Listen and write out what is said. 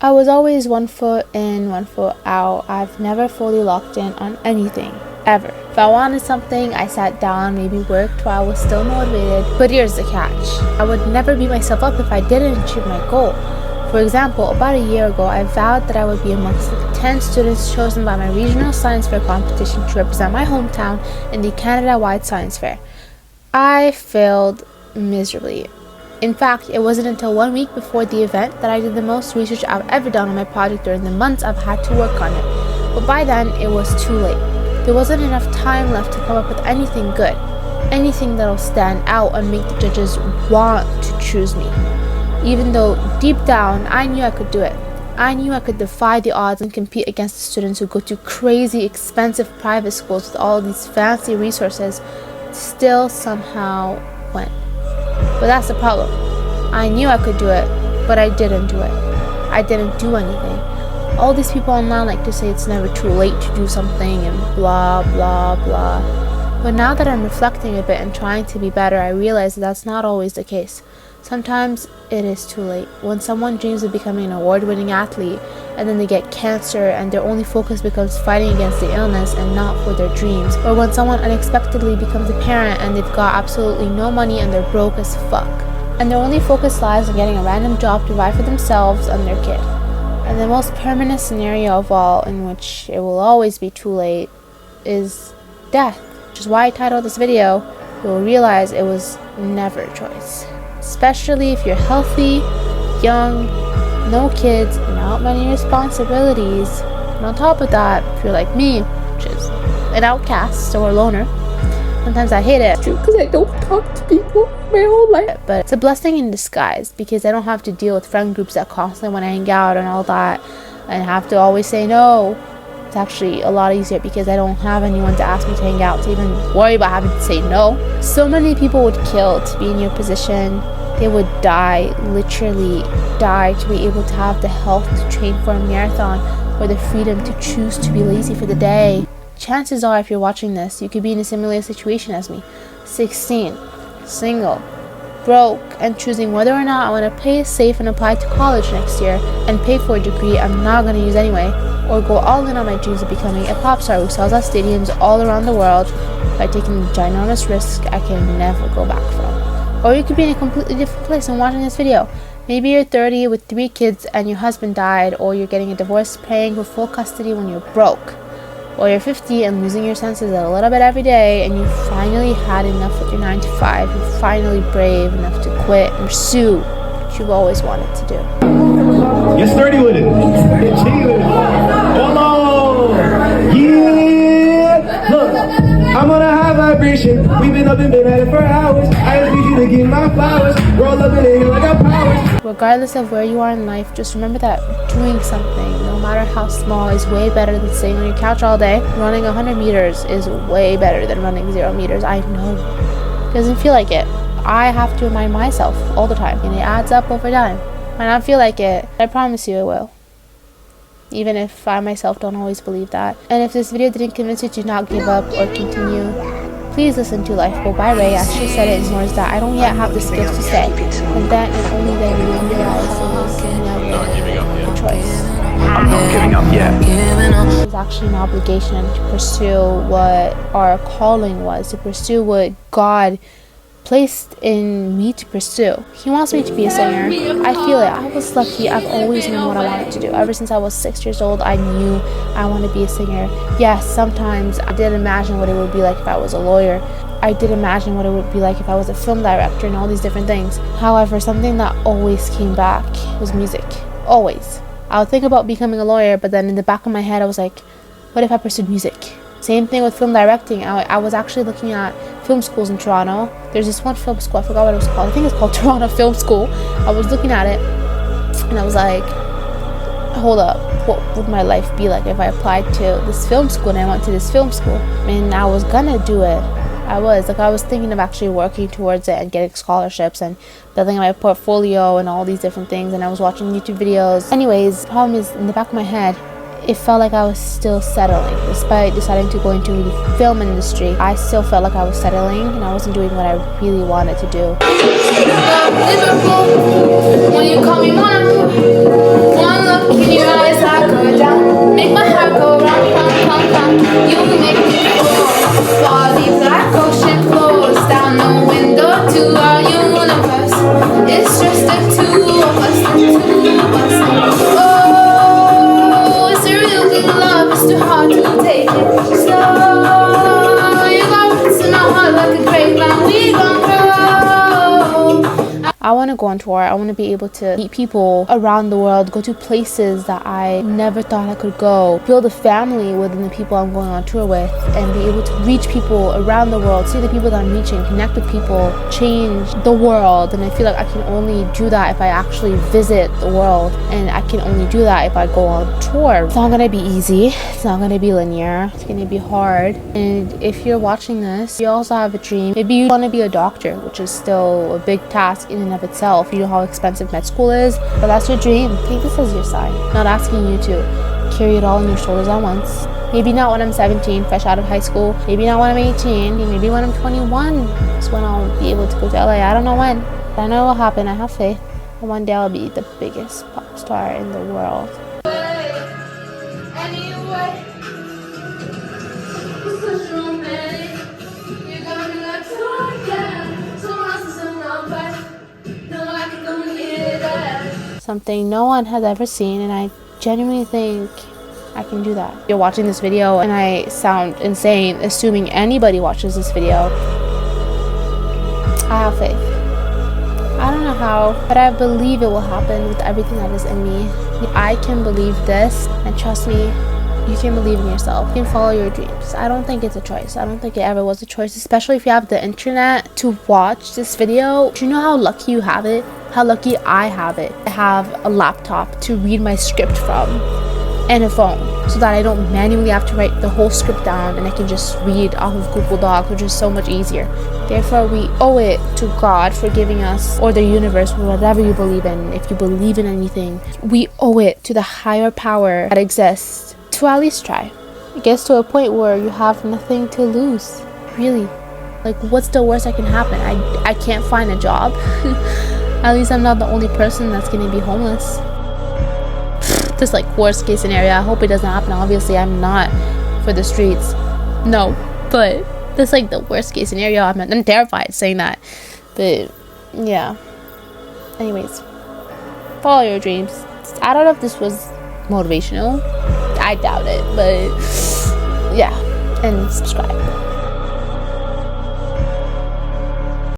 I was always 1 foot in, 1 foot out. I've never fully locked in on anything, ever. If I wanted something, I sat down, maybe worked while I was still motivated. But here's the catch. I would never beat myself up if I didn't achieve my goal. For example, about a year ago, I vowed that I would be amongst the 10 students chosen by my regional science fair competition to represent my hometown in the Canada-wide science fair. I failed miserably. In fact, it wasn't until 1 week before the event that I did the most research I've ever done on my project during the months I've had to work on it. But by then, it was too late. There wasn't enough time left to come up with anything good, anything that'll stand out and make the judges want to choose me. Even though deep down, I knew I could do it. I knew I could defy the odds and compete against the students who go to crazy, expensive private schools with all these fancy resources, still somehow went. But that's the problem. I knew I could do it, but I didn't do it. I didn't do anything. All these people online like to say it's never too late to do something and blah, blah, blah. But now that I'm reflecting a bit and trying to be better, I realize that that's not always the case. Sometimes it is too late. When someone dreams of becoming an award-winning athlete and then they get cancer and their only focus becomes fighting against the illness and not for their dreams. Or when someone unexpectedly becomes a parent and they've got absolutely no money and they're broke as fuck. And their only focus lies on getting a random job to provide for themselves and their kid. And the most permanent scenario of all, in which it will always be too late, is death. Which is why I titled this video, you'll realize it was never a choice. Especially if you're healthy, young, no kids, not many responsibilities. And on top of that, if you're like me, which is an outcast or a loner, sometimes I hate it because I don't talk to people my whole life. But it's a blessing in disguise because I don't have to deal with friend groups that constantly want to hang out and all that and have to always say no. It's actually a lot easier because I don't have anyone to ask me to hang out, to even worry about having to say no. So many people would kill to be in your position. They would die, literally die, to be able to have the health to train for a marathon or the freedom to choose to be lazy for the day. Chances are, if you're watching this, you could be in a similar situation as me. 16, single, broke, and choosing whether or not I want to play it safe and apply to college next year and pay for a degree I'm not going to use anyway, or go all in on my dreams of becoming a pop star who sells out stadiums all around the world by taking a ginormous risk I can never go back from. Or you could be in a completely different place and watching this video. Maybe you're 30 with 3 kids and your husband died, or you're getting a divorce paying for full custody when you're broke. Or you're 50 and losing your senses a little bit every day and you finally had enough with your 9 to 5. You're finally brave enough to quit and pursue what you've always wanted to do. Get sturdy with it. Get cheeky with it. Hold on. Yeah. Look, I'm on a high vibration. We've been up and been at it for hours. I just need you to give my flowers. Roll up in it like I powers. Regardless of where you are in life, just remember that doing something, no matter how small, is way better than sitting on your couch all day. Running 100 meters is way better than running 0 meters. I know. It doesn't feel like it. I have to remind myself all the time, and it adds up over time. Might not feel like it. I promise you it will. Even if I myself don't always believe that. And if this video didn't convince you to not give up or continue, please listen to Life Go by Ray. She said it in words that I don't yet have the skills to say. And then and only then will you realize it was never a choice. I'm not giving up yet. It's actually an obligation to pursue what our calling was, to pursue what God placed in me to pursue. He wants me to be a singer. I feel it. I was lucky. I've always known what I wanted to do. Ever since I was 6 years old, I knew I wanted to be a singer. Yes, sometimes I did imagine what it would be like if I was a lawyer. I did imagine what it would be like if I was a film director and all these different things. However, something that always came back was music. Always. I would think about becoming a lawyer, but then in the back of my head I was like, what if I pursued music? Same thing with film directing. I was actually looking at film schools in Toronto. There's this one film school, I forgot what it was called. I think it's called Toronto Film School. I was looking at it and I was like, hold up, what would my life be like if I applied to this film school and I went to this film school? And I was gonna do it. I was thinking of actually working towards it and getting scholarships and building my portfolio and all these different things, and I was watching YouTube videos. Anyways, the problem is, in the back of my head, it felt like I was still settling. Despite deciding to go into the film industry, I still felt like I was settling and I wasn't doing what I really wanted to do. When you call me one lucky go on tour. I want to be able to meet people around the world, go to places that I never thought I could go, build a family within the people I'm going on tour with, and be able to reach people around the world, see the people that I'm reaching, connect with people, change the world. And I feel like I can only do that if I actually visit the world, and I can only do that if I go on tour. It's not gonna be easy, it's not gonna be linear, it's gonna be hard. And if you're watching this, you also have a dream. Maybe you want to be a doctor, which is still a big task in and of itself. You know how expensive med school is, but that's your dream. Take this as your sign. Not asking you to carry it all on your shoulders at once. Maybe not when I'm 17, fresh out of high school. Maybe not when I'm 18. Maybe when I'm 21 is when I'll be able to go to LA. I don't know when, but I know it will happen. I have faith. And one day I'll be the biggest pop star in the world. Something no one has ever seen, and I genuinely think I can do that. You're watching this video and I sound insane assuming anybody watches this video. I have faith. I don't know how, but I believe it will happen with everything that is in me. I can believe this, and trust me, you can believe in yourself. You can follow your dreams. I don't think it's a choice. I don't think it ever was a choice, especially if you have the internet to watch this video. Do you know how lucky you have it? How lucky I have it. I have a laptop to read my script from, and a phone, so that I don't manually have to write the whole script down, and I can just read off of Google Docs, which is so much easier. Therefore, we owe it to God for giving us, or the universe, or whatever you believe in. If you believe in anything, we owe it to the higher power that exists to at least try. It gets to a point where you have nothing to lose, really. Like, what's the worst that can happen? I can't find a job. At least I'm not the only person that's gonna be homeless. This like worst case scenario. I hope it doesn't happen. Obviously, I'm not for the streets. No, but that's like the worst case scenario. I'm terrified saying that, but yeah. Anyways, follow your dreams. I don't know if this was motivational. I doubt it, but yeah. And subscribe.